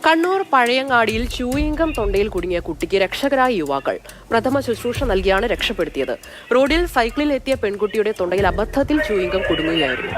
Kannur പഴയങ്ങാടിയിൽ chewing gum തൊണ്ടയിൽ കുടുങ്ങിയ കുട്ടിക്ക് രക്ഷകരായ യുവാക്കൾ പ്രഥമ ശുശ്രൂഷ നൽകിയാണ് രക്ഷപ്പെടുത്തിയത്. റോഡിൽ സൈക്കിളിൽ എത്തിയ പെൺകുട്ടിയുടെ തൊണ്ടയിൽ അബദ്ധത്തിൽ ചൂയിങ്കം കുടുങ്ങുകയായിരുന്നു.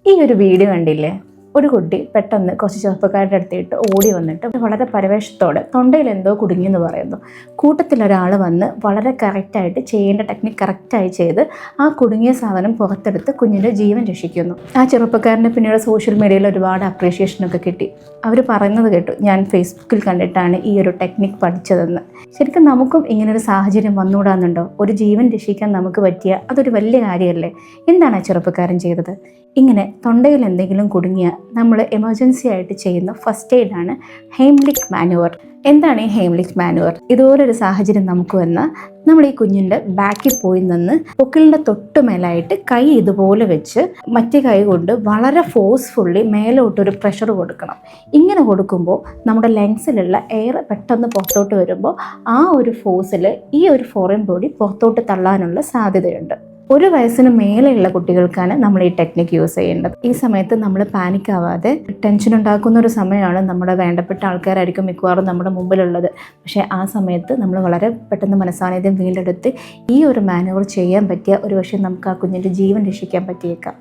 ഈ ഒരു വീഡിയോ കണ്ടില്ലേ? ഒരു കുട്ടി പെട്ടെന്ന് കുറച്ച് ചെറുപ്പക്കാരുടെ അടുത്തിട്ട് ഓടി വന്നിട്ട് വളരെ പരവേശത്തോടെ തൊണ്ടയിൽ എന്തോ കുടുങ്ങിയെന്ന് പറയുന്നു. കൂട്ടത്തിലൊരാൾ വന്ന് വളരെ കറക്റ്റായിട്ട് ചെയ്യേണ്ട ടെക്നിക്ക് കറക്റ്റായി ചെയ്ത് ആ കുടുങ്ങിയ സാധനം പുറത്തെടുത്ത് കുഞ്ഞിൻ്റെ ജീവൻ രക്ഷിക്കുന്നു. ആ ചെറുപ്പക്കാരന് പിന്നീട് സോഷ്യൽ മീഡിയയിൽ ഒരുപാട് അപ്രീഷിയേഷനൊക്കെ കിട്ടി. അവർ പറയുന്നത് കേട്ടു, ഞാൻ ഫേസ്ബുക്കിൽ കണ്ടിട്ടാണ് ഈ ഒരു ടെക്നിക്ക് പഠിച്ചതെന്ന്. ശരിക്കും നമുക്കും ഇങ്ങനൊരു സാഹചര്യം വന്നുകൂടാന്നുണ്ടോ? ഒരു ജീവൻ രക്ഷിക്കാൻ നമുക്ക് പറ്റിയ അതൊരു വലിയ കാര്യമല്ലേ? എന്താണ് ആ ചെറുപ്പക്കാരൻ ചെയ്തത്? ഇങ്ങനെ തൊണ്ടയിൽ എന്തെങ്കിലും കുടുങ്ങിയാൽ നമ്മൾ എമർജൻസി ആയിട്ട് ചെയ്യുന്ന ഫസ്റ്റ് എയ്ഡാണ് ഹെയ്ംലിക് മാനുവർ. എന്താണ് ഈ ഹെയ്ംലിക് മാനുവർ? ഇതുപോലൊരു സാഹചര്യം നമുക്ക് വന്നാൽ നമ്മൾ ഈ കുഞ്ഞിൻ്റെ ബാക്കിൽ പോയി നിന്ന് പൊക്കിളിൻ്റെ തൊട്ടുമേലായിട്ട് കൈ ഇതുപോലെ വെച്ച് മറ്റേ കൈ കൊണ്ട് വളരെ ഫോഴ്സ്ഫുള്ളി മേലോട്ടൊരു പ്രഷർ കൊടുക്കണം. ഇങ്ങനെ കൊടുക്കുമ്പോൾ നമ്മുടെ ലങ്സിലുള്ള എയർ പെട്ടെന്ന് പുറത്തോട്ട് വരുമ്പോൾ ആ ഒരു ഫോഴ്സിൽ ഈ ഒരു ഫോറിൻ ബോഡി പുറത്തോട്ട് തള്ളാനുള്ള സാധ്യതയുണ്ട്. 1 വയസ്സിന് മേലെയുള്ള കുട്ടികൾക്കാണ് നമ്മൾ ഈ ടെക്നിക്ക് യൂസ് ചെയ്യേണ്ടത്. ഈ സമയത്ത് നമ്മൾ പാനിക് ആവാതെ, ടെൻഷൻ ഉണ്ടാക്കുന്ന ഒരു സമയമാണ്. നമ്മുടെ വേണ്ടപ്പെട്ട ആൾക്കാരായിരിക്കും മിക്കവാറും നമ്മുടെ മുമ്പിലുള്ളത്. പക്ഷേ ആ സമയത്ത് നമ്മൾ വളരെ പെട്ടെന്ന് മനസ്സാന്നിധ്യം വീണ്ടെടുത്ത് ഈ ഒരു മാനുവർ ചെയ്യാൻ പറ്റിയ ഒരു പക്ഷേ നമുക്ക് ആ കുഞ്ഞിൻ്റെ ജീവൻ രക്ഷിക്കാൻ പറ്റിയേക്കാം.